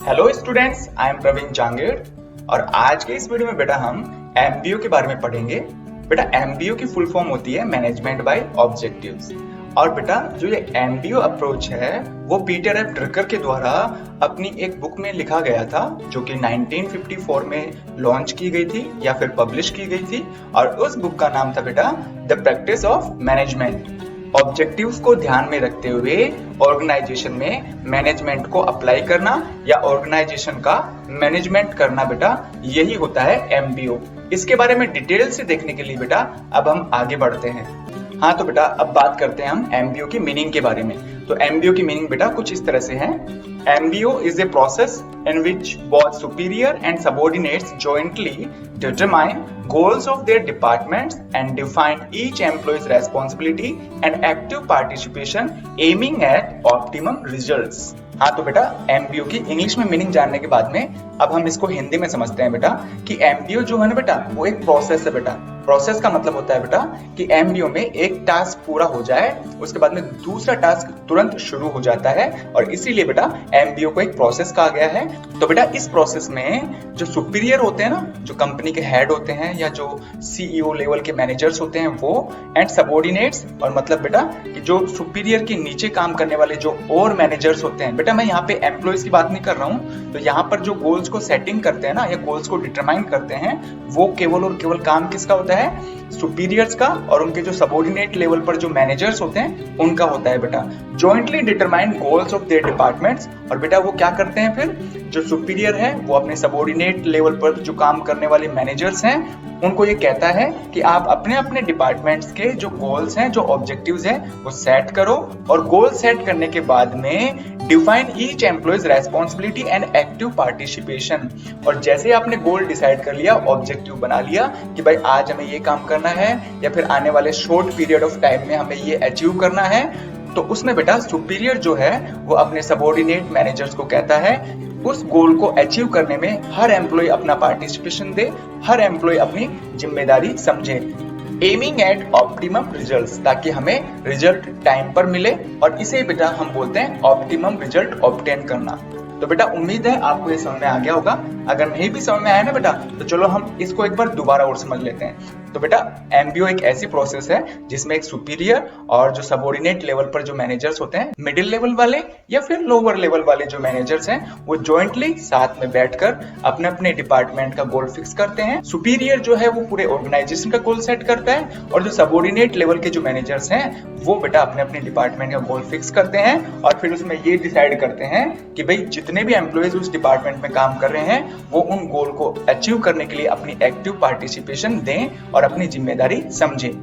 Hello students, I am Praveen Jangid और आज के इस वीडियो में बेटा हम एमबीओ के बारे में पढ़ेंगे। बेटा एमबीओ की फुल फॉर्म होती है मैनेजमेंट बाय ऑब्जेक्टिव्स। और बेटा जो ये एमबीओ अप्रोच है वो पीटर एफ ड्रकर के द्वारा अपनी एक बुक में लिखा गया था जो कि 1954 में लॉन्च की गई थी या फिर पब्लिश की गई थी। और उस बुक का नाम था बेटा the practice of management. Objectives को ध्यान में रखते हुए ऑर्गेनाइजेशन में मैनेजमेंट को अप्लाई करना या ऑर्गेनाइजेशन का मैनेजमेंट करना बेटा यही होता है एमबीओ। इसके बारे में डिटेल से देखने के लिए बेटा अब हम आगे बढ़ते हैं। हाँ तो बेटा अब बात करते हैं हम एमबीओ की मीनिंग के बारे में। तो एमबीओ की मीनिंग बेटा कुछ इस तरह से है। MBO is a process in which both superior and subordinates jointly determine goals of their departments and define each employee's responsibility and active participation aiming at optimum results। हाँ तो बेटा MBO की इंग्लिश में मीनिंग जानने के बाद में अब हम इसको हिंदी में समझते हैं बेटा कि MBO जो है ना बेटा वो एक प्रोसेस है बेटा। प्रोसेस का मतलब होता है बेटा कि एमबीओ में एक टास्क पूरा हो जाए उसके बाद में दूसरा टास्क तुरंत शुरू हो जाता है और इसीलिए बेटा एमबीओ को एक प्रोसेस कहा गया है। तो बेटा इस प्रोसेस में जो सुपीरियर होते हैं ना, जो कंपनी के हेड होते हैं या जो सीईओ लेवल के मैनेजर्स होते हैं वो, एंड सबऑर्डिनेट्स, और मतलब बेटा कि जो सुपीरियर के नीचे काम करने वाले जो और मैनेजर्स होते हैं। बेटा मैं यहाँ पे एम्प्लॉयज की बात नहीं कर रहा हूँ। तो यहाँ पर जो गोल्स को सेटिंग करते हैं ना या गोल्स को डिटरमाइन करते हैं वो केवल और केवल काम किसका होता है? सुपीरियर्स का, और उनके जो सबऑर्डिनेट लेवल पर जो मैनेजर्स होते हैं उनका होता है बेटा। Jointly determine goals of their departments. और बेटा वो क्या करते हैं फिर? जो सुपीरियर है वो अपने सबऑर्डिनेट लेवल पर जो काम करने वाले मैनेजर्स हैं उनको ये कहता है कि आप अपने अपने डिपार्टमेंट्स के जो गोल्स हैं, जो ऑब्जेक्टिव्स हैं वो सेट करो। और गोल सेट करने के बाद में define each employees responsibility and active participation. और जैसे आपने गोल डिसाइड कर लिया, ऑब्जेक्टिव बना लिया कि भाई आज हमें ये काम करना है या फिर आने वाले शॉर्ट पीरियड ऑफ टाइम में हमें ये अचीव करना है, तो उसमें बेटा सुपीरियर जो है वो अपने सबऑर्डिनेट मैनेजर्स को कहता है उस गोल को अचीव करने में हर एम्प्लॉय अपना पार्टिसिपेशन दे, हर एम्प्लॉय अपनी जिम्मेदारी समझे, एमिंग एट ऑप्टिमम रिजल्ट्स, ताकि हमें रिजल्ट टाइम पर मिले। और इसे बेटा हम बोलते हैं ऑप्टिमम रिजल्ट ऑब्टेन करना। तो बेटा उम्मीद है आपको ये समझ में आ गया होगा। अगर नहीं भी समझ में आया ना बेटा तो चलो हम इसको एक बार दोबारा और समझ लेते हैं। तो बेटा एमबीओ एक ऐसी प्रोसेस है जिसमें एक सुपीरियर और जो सबऑर्डिनेट लेवल पर जो मैनेजर्स होते हैं, मिडिल लेवल वाले या फिर लोअर लेवल वाले जो मैनेजर्स हैं, वो जॉइंटली साथ में बैठकर अपने अपने डिपार्टमेंट का गोल फिक्स करते हैं। सुपीरियर जो है वो पूरे ऑर्गेनाइजेशन का गोल सेट करता है और जो सबऑर्डिनेट लेवल के जो मैनेजर्स हैं वो बेटा अपने अपने डिपार्टमेंट का गोल फिक्स करते हैं और फिर उसमें ये डिसाइड करते हैं कि भाई जितने भी एम्प्लॉयज उस डिपार्टमेंट में काम कर रहे हैं वो उन गोल को अचीव करने के लिए अपनी एक्टिव पार्टिसिपेशन दें और अपनी जिम्मेदारी समझें,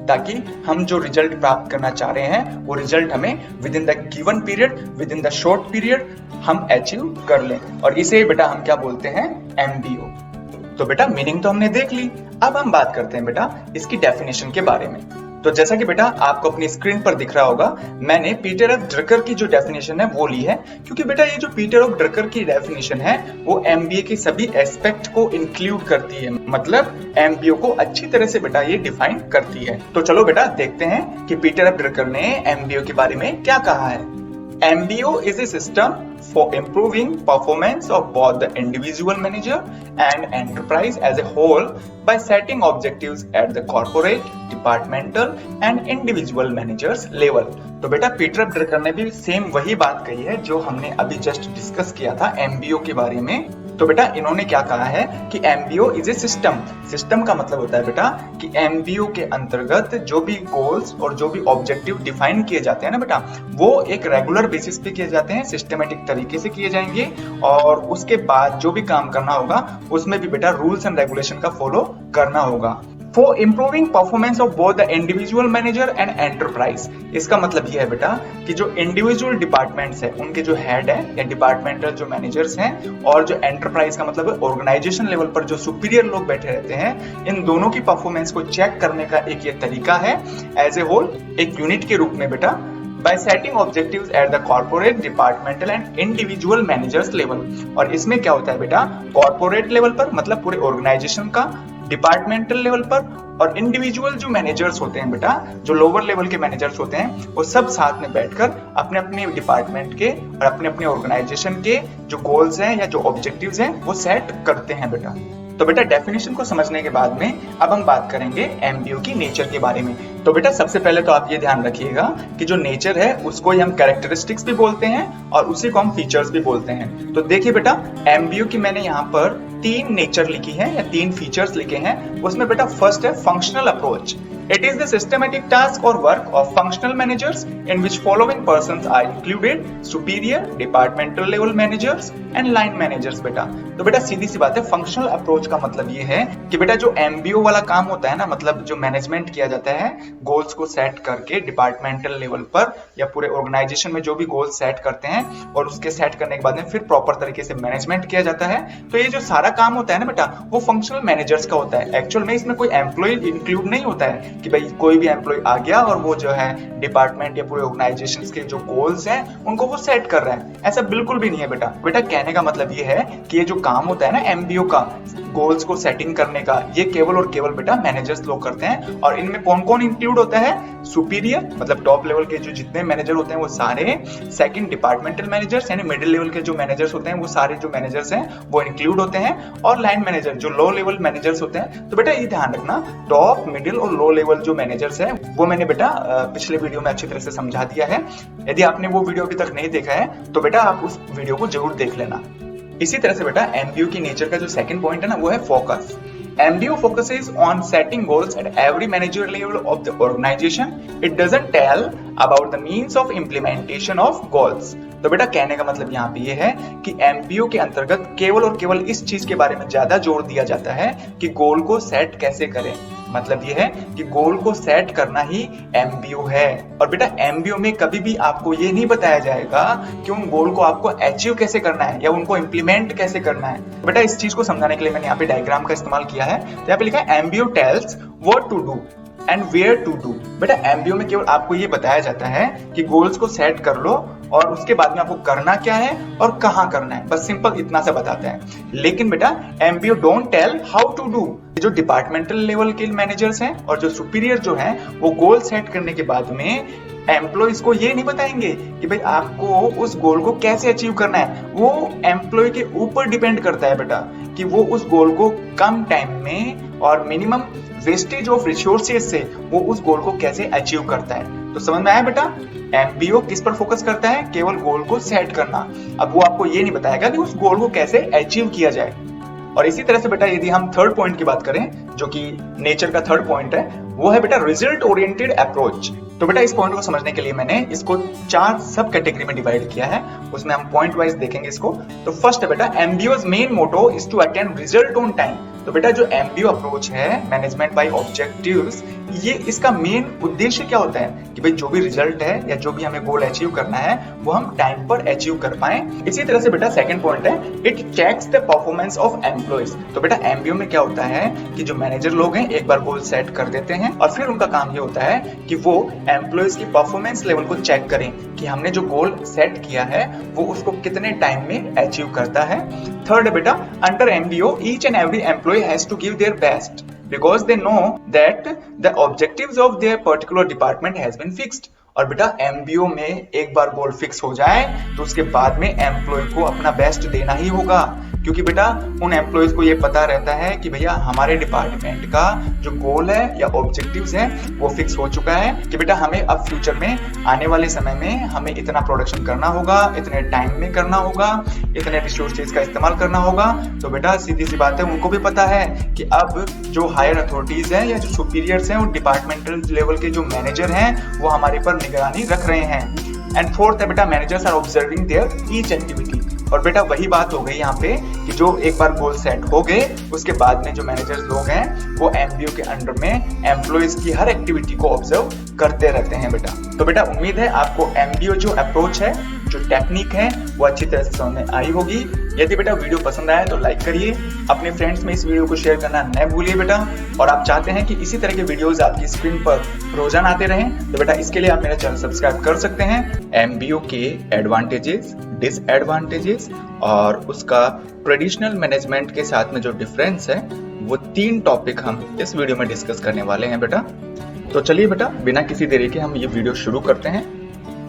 ताकि हम जो रिजल्ट प्राप्त करना चाह रहे हैं वो रिजल्ट हमें with in the given period, with in the short period हम अचीव कर लें। और इसे बेटा हम क्या बोलते हैं? एमबीओ। तो बेटा मीनिंग तो हमने देख ली, अब हम बात करते हैं बेटा इसकी डेफिनेशन के बारे में। तो जैसा कि बेटा आपको अपनी स्क्रीन पर दिख रहा होगा, मैंने पीटर एफ ड्रकर की जो डेफिनेशन है वो ली है, क्योंकि बेटा ये जो पीटर एफ ड्रकर की डेफिनेशन है वो एमबीए के सभी एस्पेक्ट को इंक्लूड करती है, मतलब एमबीओ को अच्छी तरह से बेटा ये डिफाइन करती है। तो चलो बेटा देखते हैं कि पीटर एफ ड्रकर ने एमबीओ के बारे में क्या कहा है। MBO is a system for improving performance of both the individual manager and enterprise as a whole by setting objectives at the corporate, departmental and individual managers level। तो बेटा Peter F Drucker ने भी same वही बात कही है जो हमने अभी जस्ट डिस्कस किया था MBO के बारे में। तो बेटा इन्होंने क्या कहा है कि MBO is a system. System का मतलब होता है बेटा कि MBO के अंतर्गत जो भी गोल्स और जो भी ऑब्जेक्टिव डिफाइन किए जाते हैं ना बेटा, वो एक रेगुलर बेसिस पे किए जाते हैं, सिस्टमेटिक तरीके से किए जाएंगे। और उसके बाद जो भी काम करना होगा उसमें भी बेटा रूल्स एंड रेगुलेशन का फॉलो करना होगा। For improving performance of both the individual manager and enterprise। इसका मतलब ये है बेटा कि जो इंडिविजुअल डिपार्टमेंट्स है उनके जो हेड है या डिपार्टमेंटल जो मैनेजर्स हैं और जो एंटरप्राइज का मतलब है ऑर्गेनाइजेशन लेवल पर जो सुपीरियर लोग बैठे रहते हैं, इन दोनों की परफॉर्मेंस को चेक करने का एक ये तरीका है एज ए होल, एक यूनिट के रूप में बेटा, by setting objectives at the corporate, departmental and individual managers level। और इसमें क्या होता है बेटा? कॉर्पोरेट लेवल पर मतलब पूरे ऑर्गेनाइजेशन का, डिपार्टमेंटल लेवल पर, और इंडिविजुअल जो मैनेजर्स होते हैं बेटा, जो लोअर लेवल के मैनेजर्स होते हैं, वो सब साथ में बैठकर अपने अपने डिपार्टमेंट के और अपने अपने ऑर्गेनाइजेशन के जो गोल्स हैं या जो ऑब्जेक्टिव्स हैं वो सेट करते हैं बेटा। तो बेटा डेफिनेशन को समझने के बाद में अब हम बात करेंगे एमबीओ की नेचर के बारे में। तो बेटा सबसे पहले तो आप ये ध्यान रखिएगा कि जो नेचर है उसको हम कैरेक्टरिस्टिक्स भी बोलते हैं और उसी को हम फीचर्स भी बोलते हैं। तो देखिए बेटा, एमबीओ की मैंने यहाँ पर 3 नेचर लिखी है या 3 फीचर्स लिखे हैं। उसमें बेटा फर्स्ट है functional approach. It is the systematic task or work of functional managers in which following persons are included: superior, departmental level managers and line managers बेटा। तो बेटा सीधी सी बात है, फंक्शनल अप्रोच का मतलब ये है कि बेटा जो एमबीओ वाला काम होता है ना, मतलब जो मैनेजमेंट किया जाता है गोल्स को सेट करके डिपार्टमेंटल लेवल पर या पूरे ऑर्गेनाइजेशन में जो भी गोल्स सेट करते हैं और उसके सेट करने के बाद में फिर प्रॉपर तरीके से मैनेजमेंट किया जाता है। तो ये जो सारा काम होता है ना बेटा, वो फंक्शनल मैनेजर्स का होता है। एक्चुअल में इसमें कोई एम्प्लॉय इंक्लूड नहीं होता है कि भाई कोई भी एम्प्लॉय आ गया और वो जो है डिपार्टमेंट या पूरे ऑर्गेनाइजेशन के जो गोल्स हैं उनको वो सेट कर रहा है। ऐसा बिल्कुल भी नहीं है बेटा। बेटा कहने का मतलब ये है कि ये जो काम होता है ना एमबीओ का, गोल्स को सेटिंग करने का, ये केवल और केवल बेटा मैनेजर्स लोग करते हैं। और इनमें कौन कौन इंक्लूड होता है? सुपीरियर मतलब टॉप लेवल के जो जितने मैनेजर होते हैं वो सारे, सेकंड डिपार्टमेंटल मैनेजर्स यानी मिडिल लेवल के जो मैनेजर्स होते हैं वो सारे जो मैनेजर्स हैं वो इंक्लूड होते हैं, और लाइन मैनेजर जो लो लेवल मैनेजर्स होते हैं। तो बेटा ये ध्यान रखना, टॉप, मिडिल और लो लेवल जो मैनेजर्स हैं वो मैंने बेटा पिछले वीडियो में अच्छी तरह से समझा दिया है। यदि आपने वो वीडियो अभी तक नहीं देखा है तो बेटा आप उस वीडियो को जरूर देख लेना। इसी तरह से बेटा एमबीओ की नेचर का जो सेकंड पॉइंट है ना वो है focus. MBO focuses on setting goals at every managerial level of the organization. It doesn't tell about the means of implementation of goals. तो बेटा कहने का मतलब यहाँ पे ये है कि एमबीओ के अंतर्गत केवल और केवल इस चीज के बारे में ज्यादा जोर दिया जाता है कि गोल को सेट कैसे करें। मतलब ये है कि गोल को सेट करना ही एमबीओ है। और बेटा एमबीओ में कभी भी आपको ये नहीं बताया जाएगा कि उन गोल को आपको अचीव कैसे करना है या उनको इम्प्लीमेंट कैसे करना है। बेटा इस चीज को समझाने के लिए मैंने यहाँ पे डायग्राम का इस्तेमाल किया है। तो यहाँ पे लिखा है MBO tells what to do and where to do. बेटा एमबीओ में केवल आपको ये बताया जाता है कि गोल्स को सेट कर लो और उसके बाद में आपको करना क्या है और कहाँ करना है, बस सिंपल इतना सा बताते हैं। लेकिन बेटा MBO don't tell how to do. जो डिपार्टमेंटल लेवल के मैनेजर्स हैं और जो सुपीरियर जो हैं वो गोल सेट करने के बाद में एम्प्लॉइज को ये नहीं बताएंगे कि भाई आपको उस गोल को कैसे अचीव करना है। वो एम्प्लॉय के ऊपर डिपेंड करता है बेटा कि वो उस गोल को कम टाइम में और मिनिमम वेस्टेज ऑफ रिसोर्सेज से वो उस गोल को कैसे अचीव करता है। तो समझ में आया बेटा, एमबीओ किस पर फोकस करता है? केवल गोल को सेट करना। अब वो आपको ये नहीं बताएगा कि उस गोल को कैसे अचीव किया जाए। और इसी तरह से बेटा यदि हम थर्ड पॉइंट की बात करें, जो कि नेचर का थर्ड पॉइंट है, वो है बेटा रिजल्ट ओरिएंटेड अप्रोच। तो बेटा इस पॉइंट को समझने के लिए मैंने इसको 4 सब कैटेगरी में डिवाइड किया है, उसमें हम पॉइंट वाइज देखेंगे इसको। तो फर्स्ट है बेटा MBO's main motto is to attain result on time. तो बेटा जो एमबीओ अप्रोच है मैनेजमेंट बाय ऑब्जेक्टिव्स, ये इसका मेन उद्देश्य क्या होता है कि भाई जो भी रिजल्ट है या जो भी हमें गोल अचीव करना है वो हम टाइम पर अचीव कर पाए। इसी तरह से बेटा सेकंड पॉइंट है it checks the performance of employees. तो बेटा एमबीओ में क्या होता है कि जो मैनेजर लोग हैं एक बार गोल सेट कर देते हैं और फिर उनका काम ये होता है कि वो एम्प्लॉइज की परफॉर्मेंस लेवल को चेक करें कि हमने जो गोल सेट किया है वो उसको कितने टाइम में अचीव करता है। थर्ड है बेटा under MBO each and every employee has to give their best because they know that the objectives of their particular department has been fixed। और बेटा एमबीओ में एक बार गोल फिक्स हो जाए तो उसके बाद में एम्प्लॉय को अपना बेस्ट देना ही होगा, क्योंकि बेटा उन एम्प्लॉयज को ये पता रहता है कि भैया हमारे डिपार्टमेंट का जो गोल है या ऑब्जेक्टिव्स है वो फिक्स हो चुका है कि बेटा हमें अब फ्यूचर में आने वाले समय में हमें इतना प्रोडक्शन करना होगा, इतने टाइम में करना होगा, इतने रिसोर्सेज का इस्तेमाल करना होगा। तो बेटा सीधी सी बात है उनको भी पता है कि अब जो हायर अथॉरिटीज हैं या जो सुपीरियर्स हैं और डिपार्टमेंटल लेवल के जो मैनेजर हैं वो हमारे पर निगरानी रख रहे हैं। एंड फोर्थ है बेटा managers are observing their each activity. और बेटा वही बात हो गई यहाँ पे कि जो एक बार गोल सेट हो गए उसके बाद में जो मैनेजर्स लोग हैं वो एमबीओ के अंडर में एम्प्लॉइज की हर एक्टिविटी को ऑब्जर्व करते रहते हैं बेटा। तो बेटा उम्मीद है आपको एमबीओ जो अप्रोच है, जो टेक्निक है, वो अच्छी तरह से समझ में आई होगी। यदि बेटा वीडियो पसंद आया तो लाइक करिए, अपने फ्रेंड्स में इस वीडियो को शेयर करना न भूलिए बेटा। और आप चाहते हैं कि इसी तरह के वीडियोस आपकी स्क्रीन पर रोजाना आते रहें तो बेटा इसके लिए आप मेरा चैनल सब्सक्राइब कर सकते हैं। एमबीओ के एडवांटेजेस, डिसएडवांटेजेस और उसका ट्रेडिशनल मैनेजमेंट के साथ में जो डिफरेंस है, वो 3 टॉपिक हम इस वीडियो में डिस्कस करने वाले हैं बेटा। तो चलिए बेटा, बिना किसी देरी के हम ये वीडियो शुरू करते हैं।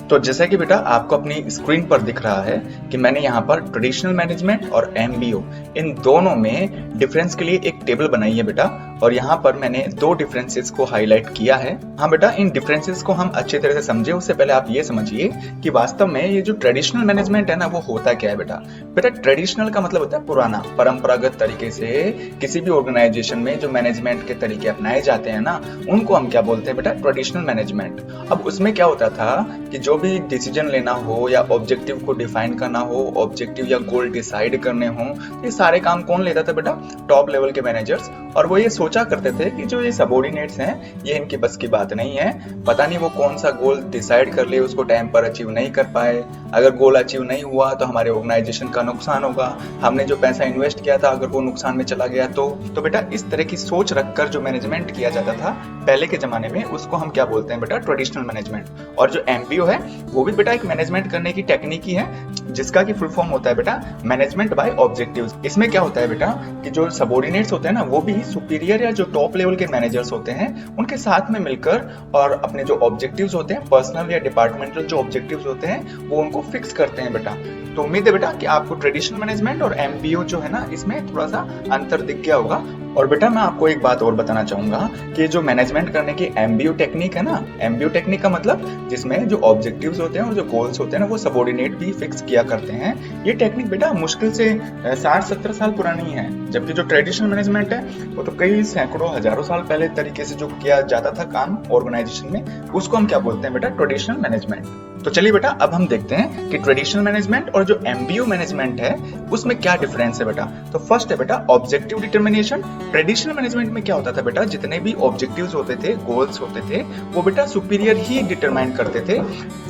तो जैसा कि बेटा आपको अपनी स्क्रीन पर दिख रहा है कि मैंने यहाँ पर ट्रेडिशनल मैनेजमेंट और एमबीओ इन दोनों में डिफरेंस के लिए एक टेबल बनाई है बेटा, और यहाँ पर मैंने 2 डिफरेंसेस को हाईलाइट किया है। हाँ बेटा, इन डिफरेंसेस को हम अच्छे तरह से समझे उससे पहले आप ये समझिए कि वास्तव में ये जो ट्रेडिशनल मैनेजमेंट है ना, वो होता क्या है बेटा। बेटा ट्रेडिशनल का मतलब होता है पुराना, परंपरागत तरीके से किसी भी ऑर्गेनाइजेशन में जो मैनेजमेंट के तरीके अपनाए जाते हैं ना, उनको हम क्या बोलते हैं बेटा, ट्रेडिशनल मैनेजमेंट। अब उसमें क्या होता था कि जो भी डिसीजन लेना हो या ऑब्जेक्टिव को डिफाइन करना हो, ऑब्जेक्टिव या गोल डिसाइड करने हो, ये सारे काम कौन लेता था बेटा, टॉप लेवल के मैनेजर्स। और वो ये सोचा करते थे कि जो ये सबऑर्डिनेट्स हैं, ये इनकी बस की बात नहीं है, पता नहीं वो कौन सा गोल डिसाइड कर ले, उसको टाइम पर अचीव नहीं कर पाए, अगर गोल अचीव नहीं हुआ तो हमारे ऑर्गेनाइजेशन का नुकसान होगा, हमने जो पैसा इन्वेस्ट किया था अगर वो नुकसान में चला गया तो बेटा इस तरह की सोच रखकर जो मैनेजमेंट किया जाता था पहले के जमाने में, उसको हम क्या बोलते हैं बेटा, ट्रेडिशनल मैनेजमेंट। और जो एमबीओ है वो भी बेटा एक मैनेजमेंट करने की टेक्निक ही है, जिसका की फुल फॉर्म होता है बेटा मैनेजमेंट बाय ऑब्जेक्टिव्स। इसमें क्या होता है बेटा कि जो सबऑर्डिनेट्स होते हैं ना, वो भी सुपीरियर या जो टॉप लेवल के मैनेजर्स होते हैं उनके साथ में मिलकर और अपने जो ऑब्जेक्टिव्स होते हैं, पर्सनल या डिपार्टमेंटल जो ऑब्जेक्टिव्स होते हैं, वो उनको फिक्स करते हैं बेटा। तो उम्मीद है बेटा कि आपको ट्रेडिशनल मैनेजमेंट और एमबीओ जो है ना, इसमें थोड़ा सा अंतर दिख गया होगा। और बेटा मैं आपको एक बात और बताना चाहूंगा कि जो मैनेजमेंट करने की एमबीओ टेक्निक है ना, एमबीओ टेक्निक का मतलब जिसमें जो ऑब्जेक्टिव्स होते हैं और जो गोल्स होते हैं ना, वो सबऑर्डिनेट भी फिक्स किया करते हैं। ये टेक्निक बेटा मुश्किल से 60-70 साल पुरानी है, जबकि जो ट्रेडिशनल मैनेजमेंट है वो तो कई सैकड़ों हजारों साल पहले तरीके से जो किया जाता था काम ऑर्गेनाइजेशन में, उसको हम क्या बोलते हैं बेटा, ट्रेडिशनल मैनेजमेंट। तो चलिए बेटा अब हम देखते हैं कि ट्रेडिशनल मैनेजमेंट और जो एमबीओ मैनेजमेंट है उसमें क्या डिफरेंस है बेटा। तो फर्स्ट है बेटा ऑब्जेक्टिव डिटर्मिनेशन। ट्रेडिशनल मैनेजमेंट में क्या होता था बेटा, जितने भी ऑब्जेक्टिव्स होते थे, गोल्स होते थे, वो बेटा सुपीरियर ही डिटरमाइन करते थे,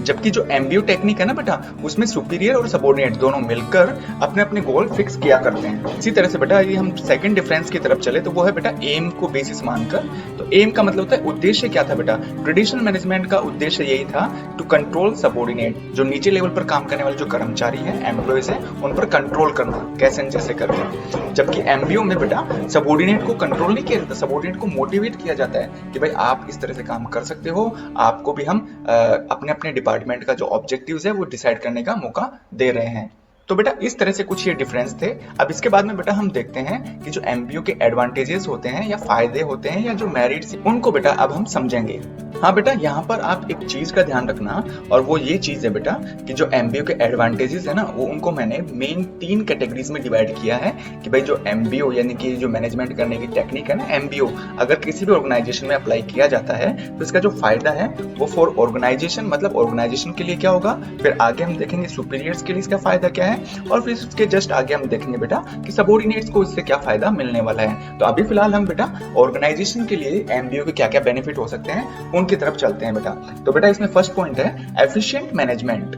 जबकि जो एमबीओ टेक्निक है ना बेटा, उसमें सुपीरियर और सबऑर्डिनेट दोनों मिलकर अपने अपने गोल फिक्स किया करते हैं। इसी तरह से बेटा ये हम सेकंड डिफरेंस की तरफ चले तो वो है बेटा एम को बेसिस मानकर। तो एम का मतलब होता है उद्देश्य क्या था बेटा, ट्रेडिशनल मैनेजमेंट का उद्देश्य यही था टू कंट्रोल सबऑर्डिनेट, जो नीचे लेवल पर काम करने वाले जो कर्मचारी हैं, एम्प्लॉयज हैं, उन पर कंट्रोल करना कैसे जैसे करके। जबकि एमबीओ में बेटा सबऑर्डिनेट को कंट्रोल नहीं किया जाता, सबऑर्डिनेट को मोटिवेट किया जाता है कि भाई आप इस तरह से काम कर सकते हो, आपको भी हम अपने अपने डिपार्टमेंट का जो ऑब्जेक्टिव्स है वो डिसाइड करने का मौका दे रहे हैं। तो बेटा इस तरह से कुछ ये डिफरेंस थे। अब इसके बाद में बेटा हम देखते हैं कि जो एमबीओ के एडवांटेजेस होते हैं या फायदे होते हैं या जो मेरिट्स, उनको बेटा अब हम समझेंगे। हाँ बेटा, यहाँ पर आप एक चीज का ध्यान रखना, और वो ये चीज है बेटा कि जो एमबीओ के एडवांटेजेस है ना, वो उनको मैंने मेन 3 कैटेगरीज में डिवाइड किया है कि भाई जो एमबीओ यानी कि जो मैनेजमेंट करने की टेक्निक है ना, एमबीओ अगर किसी भी ऑर्गेनाइजेशन में अप्लाई किया जाता है तो इसका जो फायदा है वो फॉर ऑर्गेनाइजेशन, मतलब ऑर्गेनाइजेशन के लिए क्या होगा, फिर आगे हम देखेंगे सुपीरियर्स के लिए इसका फायदा क्या है, और फिर उसके जस्ट आगे हम देखेंगे बेटा कि सबऑर्डिनेट्स को इससे क्या फायदा मिलने वाला है। तो अभी फिलहाल हम बेटा ऑर्गेनाइजेशन के लिए एमबीओ के क्या क्या बेनिफिट हो सकते हैं उनकी तरफ चलते हैं बेटा। तो बेटा इसमें फर्स्ट पॉइंट है efficient management.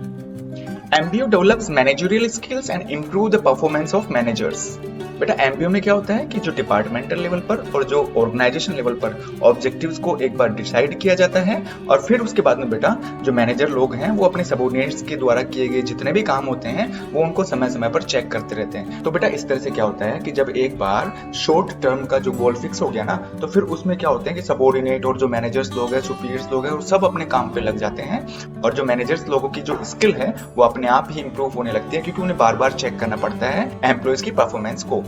MBO develops managerial skills and improve the performance of managers. बेटा एमबीओ में क्या होता है कि जो डिपार्टमेंटल लेवल पर और जो ऑर्गेनाइजेशन लेवल पर ऑब्जेक्टिव्स को एक बार डिसाइड किया जाता है, और फिर उसके बाद में बेटा जो मैनेजर लोग हैं वो अपने सबऑर्डिनेट्स के द्वारा किए गए जितने भी काम होते हैं वो उनको समय समय पर चेक करते रहते हैं। तो बेटा इस तरह से क्या होता है कि जब एक बार शॉर्ट टर्म का जो गोल फिक्स हो गया ना, तो फिर उसमें क्या होते हैं कि सबऑर्डिनेट और जो मैनेजर्स लोग हैं, सुपीरियर्स लोग हैं, वो सब अपने काम पे लग जाते हैं, और जो मैनेजर्स लोगों की जो स्किल है वो अपने आप ही इंप्रूव होने लगती है, क्योंकि उन्हें बार बार चेक करना पड़ता है एम्प्लॉयज की परफॉर्मेंस को।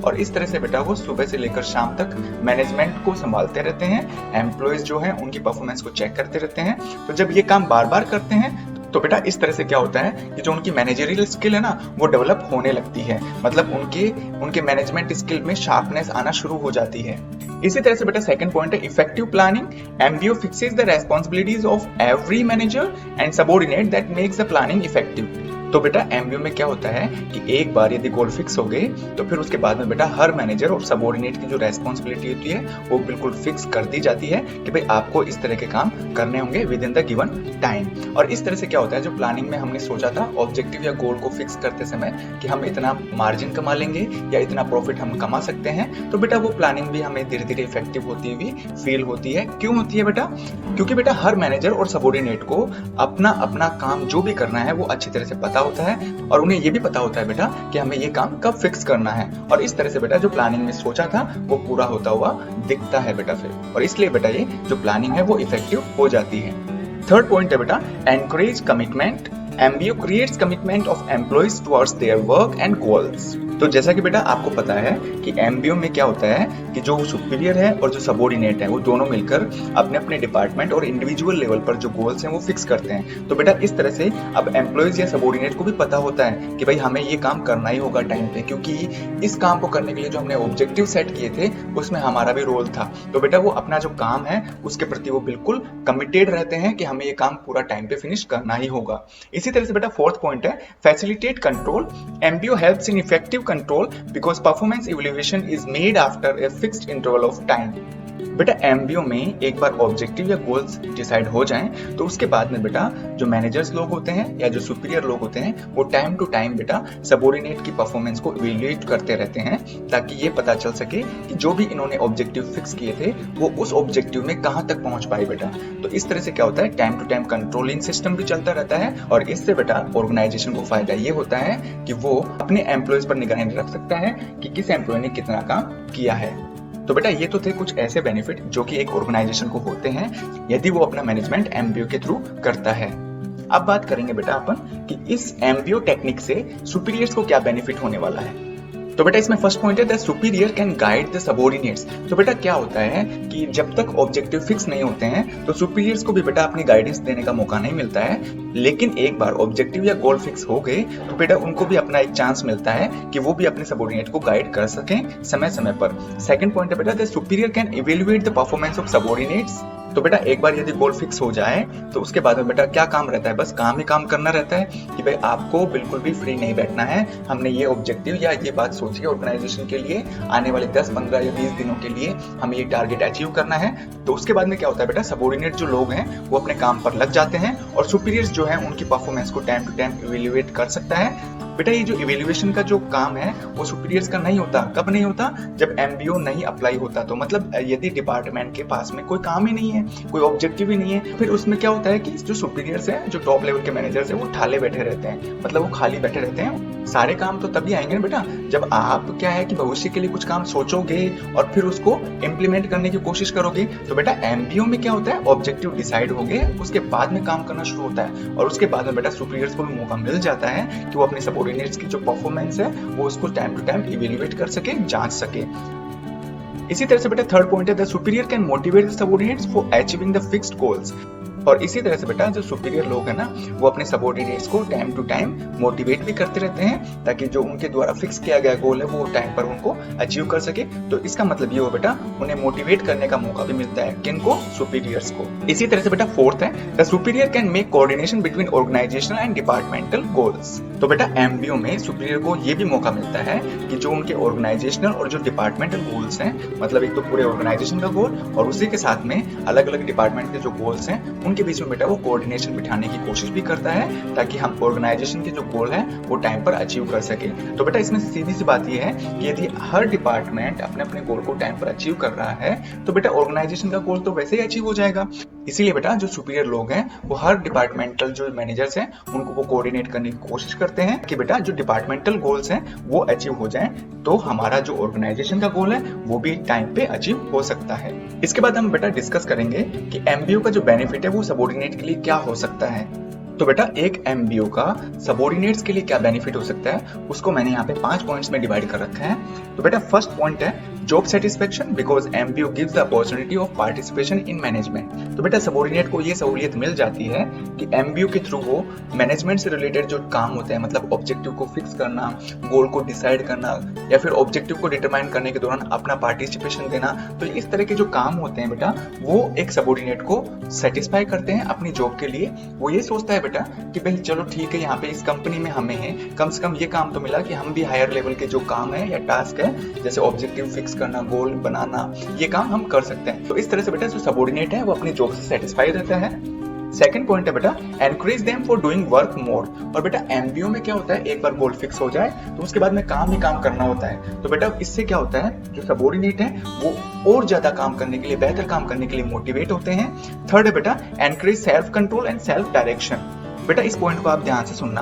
और इस तरह से बेटा वो सुबह से लेकर शाम तक मैनेजमेंट को संभालते रहते हैं, एम्प्लॉयज जो है उनकी परफॉर्मेंस को चेक करते रहते हैं। तो जब ये काम बार बार करते हैं तो बेटा इस तरह से क्या होता है कि जो उनकी मैनेजरियल स्किल है ना, वो डेवलप होने लगती है, मतलब उनके मैनेजमेंट स्किल में शार्पनेस आना शुरू हो जाती है। इसी तरह से बेटा सेकंड पॉइंट है effective planning. MBO fixes the responsibilities of every manager and subordinate that makes the planning effective. तो बेटा एमबीओ में क्या होता है कि एक बार यदि गोल फिक्स हो गए तो फिर उसके बाद में बेटा हर मैनेजर और सबऑर्डिनेट की जो रेस्पॉन्सिबिलिटी होती है वो बिल्कुल फिक्स कर दी जाती है कि भाई आपको इस तरह के काम करने होंगे with in the given time. और इस तरह से क्या होता है, जो प्लानिंग में हमने सोचा था ऑब्जेक्टिव या गोल को फिक्स करते समय कि हम इतना मार्जिन कमा लेंगे या इतना प्रॉफिट हम कमा सकते हैं, तो बेटा वो प्लानिंग भी हमें धीरे धीरे इफेक्टिव होती हुई फील होती है। क्यों होती है बेटा? क्योंकि बेटा हर मैनेजर और सबऑर्डिनेट को अपना अपना काम जो भी करना है वो अच्छी तरह से पता होता है और उन्हें ये भी पता होता है बेटा कि हमें ये काम कब फिक्स करना है, और इस तरह से बेटा जो प्लानिंग में सोचा था वो पूरा होता हुआ दिखता है बेटा फिर, और इसलिए बेटा ये जो प्लानिंग है वो इफेक्टिव हो जाती है। थर्ड पॉइंट है बेटा encourage commitment. MBO creates commitment of employees towards their work and goals। तो जैसा कि बेटा आपको पता है कि MBO में क्या होता है कि जो सुपीरियर है और जो सबॉर्डिनेट है वो दोनों मिलकर अपने अपने डिपार्टमेंट और इंडिविजुअल लेवल पर जो गोल्स हैं वो फिक्स करते हैं। तो बेटा इस तरह से अब एम्प्लॉयज या सबॉर्डिनेट को भी पता होता है कि भाई हमें ये काम करना ही होगा टाइम पे, क्योंकि इस काम को करने के लिए जो हमने ऑब्जेक्टिव सेट किए थे उसमें हमारा भी रोल था। तो बेटा वो अपना जो काम है उसके प्रति वो बिल्कुल कमिटेड रहते हैं कि हमें ये काम पूरा टाइम पे फिनिश करना ही होगा। इसी तरह से बेटा फोर्थ पॉइंट है facilitate control. MBO helps in effective control because performance evaluation is made after a fixed interval of time. बेटा MBO में एक बार ऑब्जेक्टिव या गोल्स डिसाइड हो जाएं तो उसके बाद में बेटा जो मैनेजर्स लोग होते हैं या जो सुपीरियर लोग होते हैं वो टाइम टू टाइम बेटा सबॉर्डिनेट की परफॉर्मेंस को इवैल्यूएट करते रहते हैं, ताकि ये पता चल सके कि जो भी इन्होंने ऑब्जेक्टिव फिक्स किए थे वो उस ऑब्जेक्टिव में कहां तक पहुंच पाए बेटा। तो इस तरह से क्या होता है time to time controlling system भी चलता रहता है, और इससे बेटा ऑर्गेनाइजेशन को फायदा ये होता है कि वो अपने एम्प्लॉयज पर निगरानी रख सकता है कि किस एम्प्लॉय ने कितना काम किया है। तो बेटा ये तो थे कुछ ऐसे बेनिफिट जो कि एक ऑर्गेनाइजेशन को होते हैं यदि वो अपना मैनेजमेंट MBO के थ्रू करता है। अब बात करेंगे बेटा अपन कि इस MBO टेक्निक से सुपीरियर्स को क्या बेनिफिट होने वाला है। तो बेटा इसमें फर्स्ट पॉइंट है the superior can guide the subordinates. तो बेटा क्या होता है कि जब तक ऑब्जेक्टिव फिक्स नहीं होते हैं तो सुपीरियर्स को भी बेटा अपनी गाइडेंस देने का मौका नहीं मिलता है, लेकिन एक बार ऑब्जेक्टिव या गोल फिक्स हो गए तो बेटा उनको भी अपना एक चांस मिलता है कि वो भी अपने सबॉर्डिनेट को गाइड कर सकें समय समय पर। सेकंड पॉइंट है बेटा the superior can evaluate the performance of subordinates. तो बेटा एक बार यदि गोल फिक्स हो जाए तो उसके बाद में बेटा क्या काम रहता है, बस काम ही काम करना रहता है कि भाई आपको बिल्कुल भी फ्री नहीं बैठना है। हमने ये ऑब्जेक्टिव या ये बात सोची है ऑर्गेनाइजेशन के लिए आने वाले 10, 15 या 20 दिनों के लिए हमें ये टारगेट अचीव करना है। तो उसके बाद में क्या होता है बेटा सबॉर्डिनेट जो लोग हैं वो अपने काम पर लग जाते हैं और सुपीरियर्स जो है उनकी परफॉर्मेंस को टाइम टू टाइम इवैल्यूएट कर सकता है। बेटा ये जो इवैल्यूएशन का जो काम है वो सुपीरियर्स का नहीं होता। कब नहीं होता? जब MBO नहीं अप्लाई होता। तो मतलब यदि डिपार्टमेंट के पास में कोई काम ही नहीं है, कोई ऑब्जेक्टिव ही नहीं है, फिर उसमें क्या होता है कि जो सुपीरियर्स हैं, जो टॉप लेवल के मैनेजर्स हैं, वो ठाले बैठे रहते हैं, मतलब वो खाली बैठे रहते हैं। सारे काम तो तभी आएंगे ना बेटा जब आप क्या है कि भविष्य के लिए कुछ काम सोचोगे और फिर उसको इम्प्लीमेंट करने की कोशिश करोगे। तो बेटा MBO में क्या होता है ऑब्जेक्टिव डिसाइड हो गए उसके बाद में काम करना शुरू होता है, और उसके बाद में बेटा सुपीरियर्स को भी मौका मिल जाता है कि वो अपने सबॉर्डिनेट्स की जो परफॉर्मेंस है वो उसको टाइम टू टाइम इवैल्यूएट कर सके, जांच सके। इसी तरह से बेटा थर्ड पॉइंट है the superior can motivate the subordinates for achieving the fixed goals. और इसी तरह से बेटा जो सुपीरियर लोग हैं ना वो अपने सबॉर्डिनेट्स को टाइम टू टाइम मोटिवेट भी करते रहते हैं ताकि जो उनके द्वारा फिक्स किया गया गोल है वो टाइम पर उनको अचीव कर सके। तो इसका मतलब ये हो बेटा उन्हें मोटिवेट करने का मौका भी मिलता है, किनको? सुपीरियर्स को। इसी तरह से बेटा फोर्थ है the superior can make coordination between organisational and departmental goals. तो बेटा MBO में सुपीरियर को ये भी मौका मिलता है कि जो उनके ऑर्गेनाइजेशनल और जो डिपार्टमेंटल गोल्स हैं, मतलब एक तो पूरे ऑर्गेनाइजेशन का गोल और उसी के साथ में अलग अलग डिपार्टमेंट के जो गोल्स हैं उनके बीच में बेटा वो कोऑर्डिनेशन बिठाने की कोशिश भी करता है ताकि हम ऑर्गेनाइजेशन के जो गोल है वो टाइम पर अचीव कर सके। तो बेटा इसमें सीधी सी बात ये है कि यदि हर डिपार्टमेंट अपने अपने गोल को टाइम पर अचीव कर रहा है तो बेटा ऑर्गेनाइजेशन का गोल तो वैसे ही अचीव हो जाएगा। इसीलिए बेटा जो सुपीरियर लोग हैं वो हर डिपार्टमेंटल जो मैनेजर्स हैं उनको वो कोऑर्डिनेट करने की कोशिश करते हैं कि बेटा जो डिपार्टमेंटल गोल्स हैं वो अचीव हो जाएं, तो हमारा जो ऑर्गेनाइजेशन का गोल है वो भी टाइम पे अचीव हो सकता है। इसके बाद हम बेटा डिस्कस करेंगे कि MBO का जो बेनिफिट है वो सबॉर्डिनेट के लिए क्या हो सकता है। तो बेटा एक MBO का सबॉर्डिनेट्स के लिए क्या बेनिफिट हो सकता है उसको मैंने यहाँ पे 5 पॉइंट्स में डिवाइड कर रखा है। तो बेटा फर्स्ट पॉइंट है job satisfaction because MBO gives the opportunity of participation in management. तो बेटा सबॉर्डिनेट को ये सहूलियत मिल जाती है कि MBO के थ्रू वो मैनेजमेंट से रिलेटेड जो काम होते हैं, मतलब ऑब्जेक्टिव को फिक्स करना, गोल को डिसाइड करना या फिर ऑब्जेक्टिव को डिटरमाइन करने के दौरान अपना पार्टिसिपेशन देना, तो इस तरह के जो काम होते हैं बेटा वो एक सबॉर्डिनेट को सेटिस्फाई करते हैं अपनी जॉब के लिए। वो ये सोचता है बेटा कि भाई चलो ठीक है यहाँ पे इस कंपनी में हमें है कम से कम ये काम तो मिला कि हम भी हायर लेवल के जो काम है या टास्क है जैसे ऑब्जेक्टिव फिक्स करना, गोल बनाना, ये काम हम कर सकते हैं। तो इस तरह से बेटा जो सबॉर्डिनेट है वो अपनी जॉब से सेटिस्फाई रहता है। सेकंड पॉइंट है बेटा encourage them for doing work more. और बेटा MBO में क्या होता है एक बार गोल फिक्स हो जाए तो उसके बाद में काम ही काम करना होता है। तो बेटा इससे क्या होता है जो सबॉर्डिनेट है वो और ज्यादा काम करने के लिए, बेहतर काम करने के लिए मोटिवेट होते हैं। थर्ड है बेटा encourage self control and self direction. बेटा इस पॉइंट को आप ध्यान से सुनना।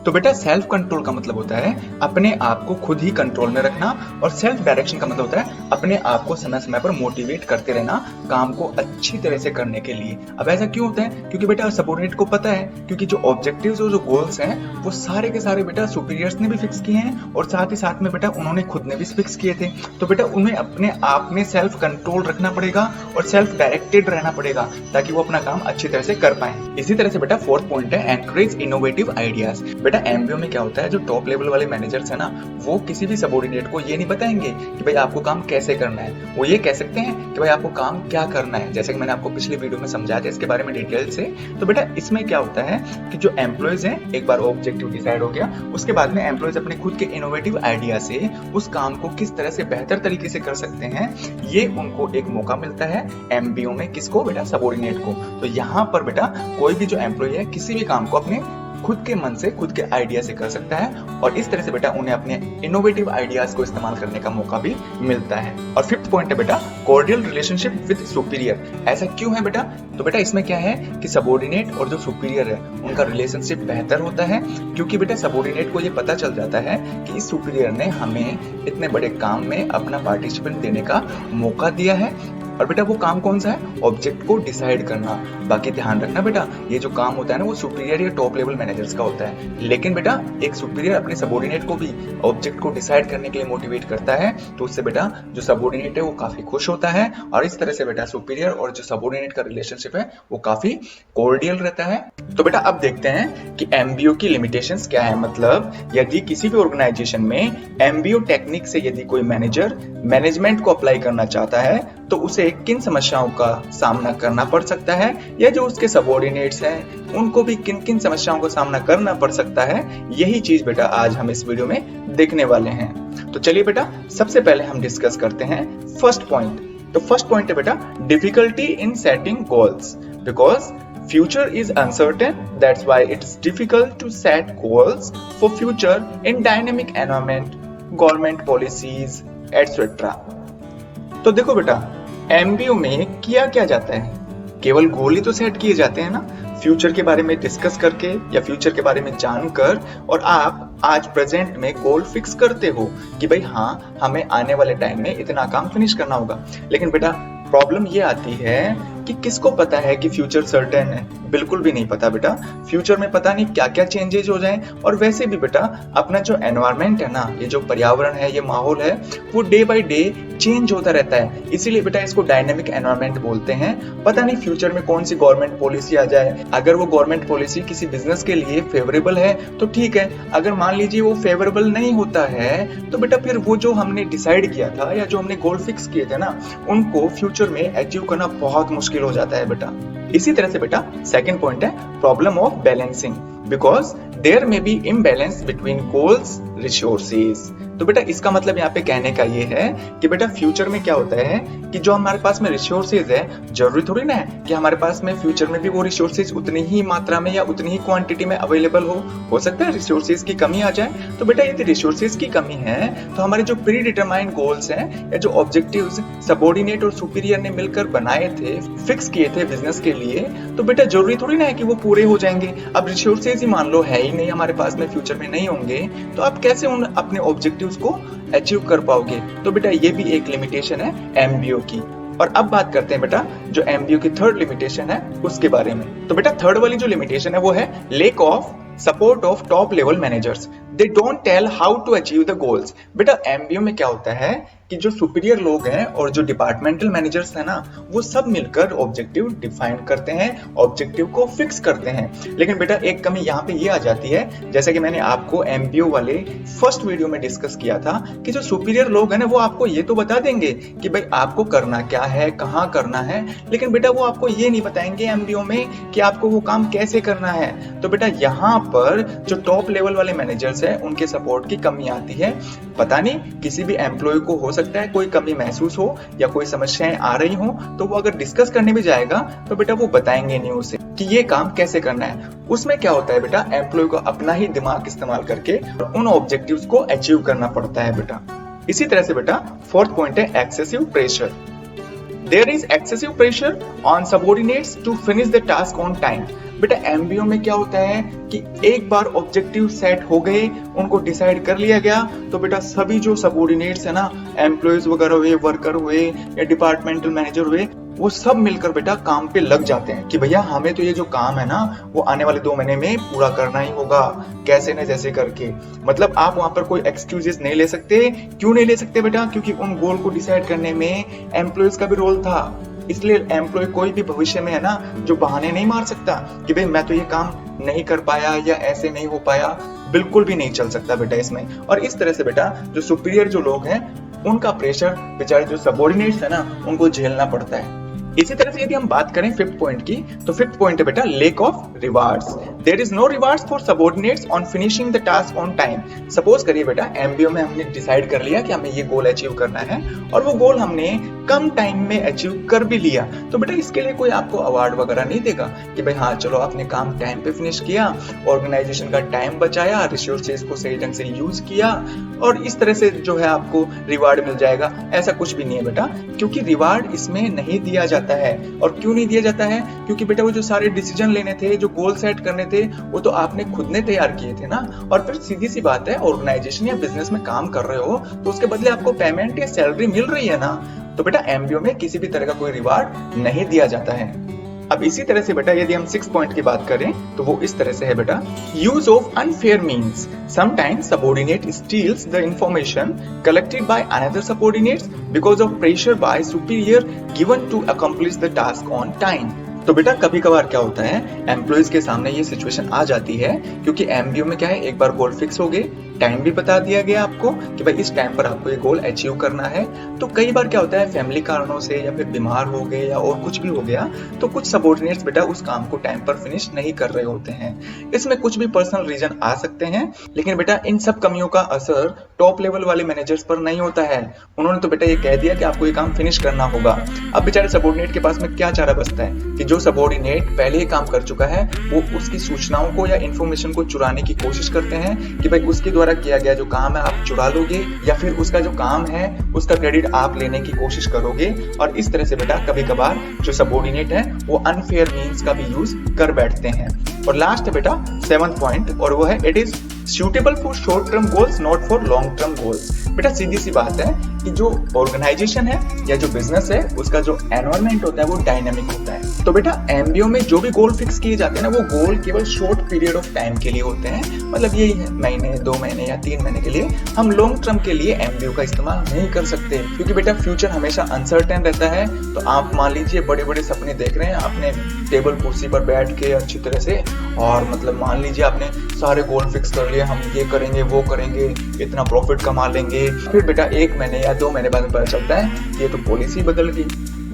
तो बेटा सेल्फ कंट्रोल का मतलब होता है अपने आप को खुद ही कंट्रोल में रखना, और सेल्फ डायरेक्शन का मतलब होता है अपने आप को समय समय पर मोटिवेट करते रहना काम को अच्छी तरह से करने के लिए। अब ऐसा क्यों होता है? क्योंकि बेटा सबऑर्डिनेट को पता है, क्योंकि जो ऑब्जेक्टिव्स और जो गोल्स हैं वो सारे के सारे बेटा सुपीरियर्स ने भी फिक्स किए हैं और साथ ही साथ में बेटा उन्होंने खुद ने भी फिक्स किए थे। तो बेटा उन्हें अपने आप में सेल्फ कंट्रोल रखना पड़ेगा और सेल्फ डायरेक्टेड रहना पड़ेगा ताकि वो अपना काम अच्छी तरह से कर पाए। इसी तरह से बेटा फोर्थ पॉइंट है एनकरेज इनोवेटिव आइडियाज। बेटा एमबीओ में क्या होता है, जो टॉप लेवल वाले मैनेजर्स है ना, वो किसी भी सबऑर्डिनेट को ये नहीं बताएंगे कि भाई आपको काम कैसे करना है। वो ये कह सकते हैं कि भाई आपको काम क्या करना है, जैसे कि मैंने आपको पिछली वीडियो में समझाया था इसके बारे में डिटेल से। तो बेटा इसमें क्या होता है कि जो एम्प्लॉयज हैं, एक बार ऑब्जेक्टिव डिसाइड हो गया, उसके बाद में एम्प्लॉयज अपने खुद के इनोवेटिव आइडिया से उस काम को किस तरह से बेहतर तरीके से कर सकते हैं, ये उनको एक मौका मिलता है एमबीओ में। किसको? बेटा सबऑर्डिनेट को। तो यहाँ पर बेटा कोई भी जो एम्प्लॉय है किसी भी काम को अपने खुद के मन से, खुद के आइडिया से कर सकता है और इस तरह से बेटा उन्हें अपने इनोवेटिव आइडियाज को इस्तेमाल करने का मौका भी मिलता है। और फिफ्थ पॉइंट है बेटा कॉर्डियल रिलेशनशिप विद सुपीरियर। ऐसा क्यों है बेटा? तो बेटा इसमें क्या है कि सबऑर्डिनेट और जो सुपीरियर है उनका रिलेशनशिप बेहतर होता है, क्योंकि बेटा सबऑर्डिनेट को ये पता चल जाता है कि इस सुपीरियर ने हमें इतने बड़े काम में अपना पार्टिसिपेंट देने का मौका दिया है। और बेटा वो काम कौन सा है? ऑब्जेक्ट को डिसाइड करना। बाकी ध्यान रखना बेटा, ये जो काम होता है ना वो सुपीरियर या टॉप लेवल मैनेजर्स का होता है, लेकिन बेटा एक सुपीरियर अपने सबऑर्डिनेट को भी ऑब्जेक्ट को डिसाइड करने के लिए मोटिवेट करता है, तो उससे बेटा जो सबऑर्डिनेट है वो काफी खुश होता है और इस तरह से बेटा सुपीरियर और जो सबऑर्डिनेट का रिलेशनशिप है वो काफी कॉर्डियल रहता है। तो बेटा अब देखते हैं कि एमबीओ की लिमिटेशंस क्या है। मतलब यदि किसी भी ऑर्गेनाइजेशन में एमबीओ टेक्निक से यदि कोई मैनेजर मैनेजमेंट को अप्लाई करना चाहता है तो उसे किन समस्याओं का सामना करना पड़ सकता है, या जो उसके सबऑर्डिनेट्स हैं उनको भी किन किन समस्याओं का सामना करना पड़ सकता है, यही चीज बेटा आज हम इस वीडियो में देखने वाले हैं। तो चलिए बेटा सबसे पहले हम डिस्कस करते हैं फर्स्ट पॉइंट। तो फर्स्ट पॉइंट है बेटा difficulty in setting goals. Because future is uncertain, that's why it's difficult to set goals for future in dynamic environment, government policies, etc. तो देखो बेटा एमबीओ में किया क्या जाता है, केवल गोल ही तो सेट किए जाते हैं ना, फ्यूचर के बारे में डिस्कस करके या फ्यूचर के बारे में जानकर, और आप आज प्रेजेंट में गोल फिक्स करते हो कि भाई हाँ हमें आने वाले टाइम में इतना काम फिनिश करना होगा। लेकिन बेटा प्रॉब्लम ये आती है कि किसको पता है कि फ्यूचर सर्टेन है? बिल्कुल भी नहीं पता बेटा। फ्यूचर में पता नहीं क्या क्या चेंजेस हो जाएं, और वैसे भी बेटा अपना जो एनवायरनमेंट है ना, ये जो पर्यावरण है, ये माहौल है, वो डे बाय डे चेंज होता रहता है, इसीलिए बेटा इसको डायनेमिक एनवायरनमेंट बोलते हैं। पता नहीं फ्यूचर में कौन सी गवर्नमेंट पॉलिसी आ जाए। अगर वो गवर्नमेंट पॉलिसी किसी बिजनेस के लिए फेवरेबल है तो ठीक है, अगर मान लीजिए वो फेवरेबल नहीं होता है तो बेटा फिर वो जो हमने डिसाइड किया था या जो हमने गोल फिक्स किए थे ना, उनको फ्यूचर में अचीव करना बहुत मुश्किल हो जाता है बेटा। इसी तरह से बेटा सेकंड पॉइंट है problem of balancing. Because there may be imbalance between goals resources. तो बेटा इसका मतलब यहाँ पे कहने का ये है कि बेटा फ्यूचर में क्या होता है कि जो हमारे पास में रिसोर्सेज है, जरूरी थोड़ी ना है कि हमारे पास में फ्यूचर में भी वो रिसोर्सेज उतनी ही मात्रा में या उतनी ही क्वांटिटी में अवेलेबल हो सकता है रिसोर्सेज की कमी आ जाए। तो बेटा यदि रिसोर्सेज की कमी है तो हमारे जो प्री डिटरमाइंड गोल्स हैं या जो ऑब्जेक्टिव्स सबऑर्डिनेट और सुपीरियर ने मिलकर बनाए थे, फिक्स किए थे बिजनेस के लिए, तो बेटा जरूरी थोड़ी ना है कि वो पूरे हो जाएंगे। अब रिसोर्सेज ही मान लो है ही नहीं हमारे पास में, फ्यूचर में नहीं होंगे, तो आप कैसे उन अपने ऑब्जेक्टिव्स को अचीव कर पाओगे? तो बेटा ये भी एक लिमिटेशन है एमबीओ की। और अब बात करते हैं बेटा जो एमबीओ की थर्ड लिमिटेशन है उसके बारे में। तो बेटा थर्ड वाली जो लिमिटेशन है वो है lack of support of top level managers. They don't tell how to achieve the goals. बेटा एमबीओ में क्या होता है कि जो सुपीरियर लोग हैं और जो डिपार्टमेंटल मैनेजर्स हैं ना, वो सब मिलकर ऑब्जेक्टिव डिफाइन करते हैं, ऑब्जेक्टिव को फिक्स करते हैं। लेकिन बेटा एक कमी यहाँ पे ये आ जाती है, जैसे कि मैंने आपको एमबीओ वाले फर्स्ट वीडियो में डिस्कस किया था कि जो सुपीरियर लोग हैं ना वो आपको ये तो बता देंगे कि भाई आपको करना क्या है, कहाँ करना है, लेकिन बेटा वो आपको ये नहीं बताएंगे एमबीओ में कि आपको वो काम कैसे करना है। तो बेटा यहाँ पर जो टॉप लेवल वाले मैनेजर्स हैं उनके सपोर्ट की कमी आती है। पता नहीं किसी भी एम्प्लॉय को हो सकता है कोई कमी महसूस हो या कोई समस्याएं आ रही हो, तो वो अगर डिस्कस करने भी जाएगा तो बेटा वो बताएंगे नहीं उसे कि ये काम कैसे करना है। उसमें क्या होता है बेटा एम्प्लॉय को अपना ही दिमाग इस्तेमाल करके उन ऑब्जेक्टिव्स को अचीव करना पड़ता है बेटा। इसी तरह से बेटा फोर्थ पॉइंट है excessive pressure. There is excessive pressure on subordinates to finish the task on time. बेटा एमबीओ में क्या होता है कि एक बार ऑब्जेक्टिव सेट हो गए, उनको डिसाइड कर लिया गया, तो बेटा सभी जो सबऑर्डिनेट्स है ना, एम्प्लॉयज वगैरह हुए, वर्कर हुए या डिपार्टमेंटल मैनेजर हुए, वो सब मिलकर बेटा काम पे लग जाते हैं कि भैया हमें तो ये जो काम है ना वो आने वाले 2 महीने में पूरा करना ही होगा, कैसे न जैसे करके। मतलब आप वहां पर कोई एक्सक्यूजेस नहीं ले सकते। क्यों नहीं ले सकते बेटा? क्योंकि उन गोल को डिसाइड करने में एम्प्लॉयज का भी रोल था। इसलिए एम्प्लॉय कोई भी भविष्य में है ना जो बहाने नहीं मार सकता कि भाई मैं तो ये काम नहीं कर पाया या ऐसे नहीं हो पाया, बिल्कुल भी नहीं चल सकता बेटा इसमें। और इस तरह से बेटा जो सुपीरियर जो लोग हैं उनका प्रेशर बेचारे जो सबऑर्डिनेट्स है ना उनको झेलना पड़ता है। इसी तरह से यदि हम बात करें 5th पॉइंट की, तो 5th पॉइंट है बेटा lack of rewards. There is no rewards for subordinates on finishing the task on time. Suppose करिए बेटा एमबीओ में हमने डिसाइड कर लिया कि हमें ये गोल अचीव करना है और वो गोल हमने कम टाइम में अचीव कर भी लिया, तो बेटा इसके लिए कोई आपको अवार्ड वगैरह नहीं देगा कि भाई हाँ चलो आपने काम टाइम पे फिनिश किया, ऑर्गेनाइजेशन का टाइम बचाया, रिसोर्सेज को सही ढंग से यूज किया और इस तरह से जो है आपको रिवार्ड मिल जाएगा। ऐसा कुछ भी नहीं है बेटा, क्योंकि रिवार्ड इसमें नहीं दिया जाता है। और क्यों नहीं दिया जाता है? क्योंकि बेटा वो जो सारे डिसीजन लेने थे, जो गोल सेट करने थे, वो तो आपने खुद ने तैयार किए थे ना। और फिर सीधी सी बात है, ऑर्गेनाइजेशन या बिजनेस में काम कर रहे हो तो उसके बदले आपको पेमेंट या सैलरी मिल रही है ना। तो बेटा एमबीओ में किसी भी तरह का कोई रिवार्ड नहीं दिया जाता है। अब इसी तरह से बेटा यदि हम 6 पॉइंट की बात करें तो वो इस तरह से है बेटा, use of unfair means. Sometimes subordinate steals the information collected by another subordinates because of pressure by superior given to accomplish the task on time. तो बेटा कभी कभार क्या होता है, एम्प्लॉयज के सामने ये सिचुएशन आ जाती है क्योंकि एमबीओ में क्या है, एक बार गोल फिक्स हो गए, टाइम भी बता दिया गया आपको कि भाई इस टाइम पर आपको ये गोल अचीव करना है। तो कई बार क्या होता है, फैमिली कारणों से या फिर बीमार हो गए या और कुछ भी हो गया, तो कुछ सबऑर्डिनेट्स बेटा उस काम को टाइम पर फिनिश नहीं कर रहे होते हैं। इसमें कुछ भी पर्सनल रीजन आ सकते हैं, लेकिन बेटा इन सब कमियों का असर टॉप लेवल वाले मैनेजर्स पर नहीं होता है। उन्होंने तो बेटा ये कह दिया कि आपको ये काम फिनिश करना होगा। अब बेचारे सबऑर्डिनेट के पास में क्या चारा बचता है कि जो सबऑर्डिनेट पहले ही काम कर चुका है वो उसकी सूचनाओं को या इंफॉर्मेशन को चुराने की कोशिश करते हैं कि भाई उसके द्वारा किया गया जो काम है आप चुरा लोगे, या फिर उसका जो काम है उसका क्रेडिट आप लेने की कोशिश करोगे। और इस तरह से बेटा कभी कभार जो सबऑर्डिनेट है वो अनफेयर मीन्स का भी यूज कर बैठते हैं। और लास्ट है बेटा 7th पॉइंट, और वो है it is suitable for short term goals not for long term goals। बेटा सीधी सी बात है कि जो ऑर्गेनाइजेशन है या जो बिजनेस है उसका जो एनवायरनमेंट होता है वो डायनामिक होता है। तो बेटा एमबीओ में जो भी गोल फिक्स किए जाते हैं ना वो गोल केवल शॉर्ट पीरियड ऑफ टाइम के लिए होते हैं। मतलब यही है महीने, 2 महीने या 3 महीने के लिए। हम लॉन्ग टर्म के लिए एमबीओ का इस्तेमाल नहीं कर सकते क्योंकि बेटा फ्यूचर हमेशा अनसर्टेन रहता है। तो आप मान लीजिए बड़े बड़े सपने देख रहे हैं आपने टेबल कुर्सी पर बैठ के अच्छी तरह से, और मतलब मान लीजिए आपने सारे गोल फिक्स कर लिए, हम ये करेंगे वो करेंगे, इतना प्रॉफिट कमा लेंगे। फिर बेटा 1 महीने या 2 महीने बाद पता चलता है ये तो पॉलिसी बदल गई,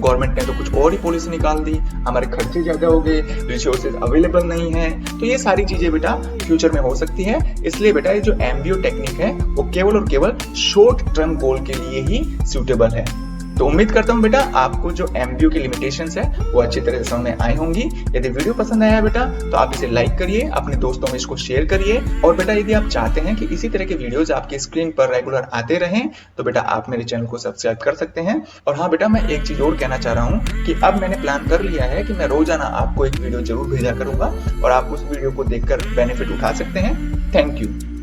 गवर्नमेंट ने तो कुछ और ही पॉलिसी निकाल दी, हमारे खर्चे ज्यादा हो गए, रिसोर्सेज अवेलेबल नहीं है। तो ये सारी चीजें बेटा फ्यूचर में हो सकती है। इसलिए बेटा ये जो एमबीओ टेक्निक है वो केवल और केवल शॉर्ट टर्म गोल के लिए ही सूटेबल है। तो उम्मीद करता हूँ बेटा आपको जो एमबीओ की लिमिटेशंस है वो अच्छी तरह से समझ में आई होंगी। यदि वीडियो पसंद आया है बेटा तो आप इसे लाइक करिए, अपने दोस्तों में इसको शेयर करिए। और बेटा यदि आप चाहते हैं कि इसी तरह के वीडियोस आपकी स्क्रीन पर रेगुलर आते रहें तो बेटा आप मेरे चैनल को सब्सक्राइब कर सकते हैं। और हाँ बेटा मैं एक चीज और कहना चाह रहा हूँ कि अब मैंने प्लान कर लिया है कि मैं रोजाना आपको एक वीडियो जरूर भेजा करूंगा और आप उस वीडियो को देखकर बेनिफिट उठा सकते हैं। Thank you.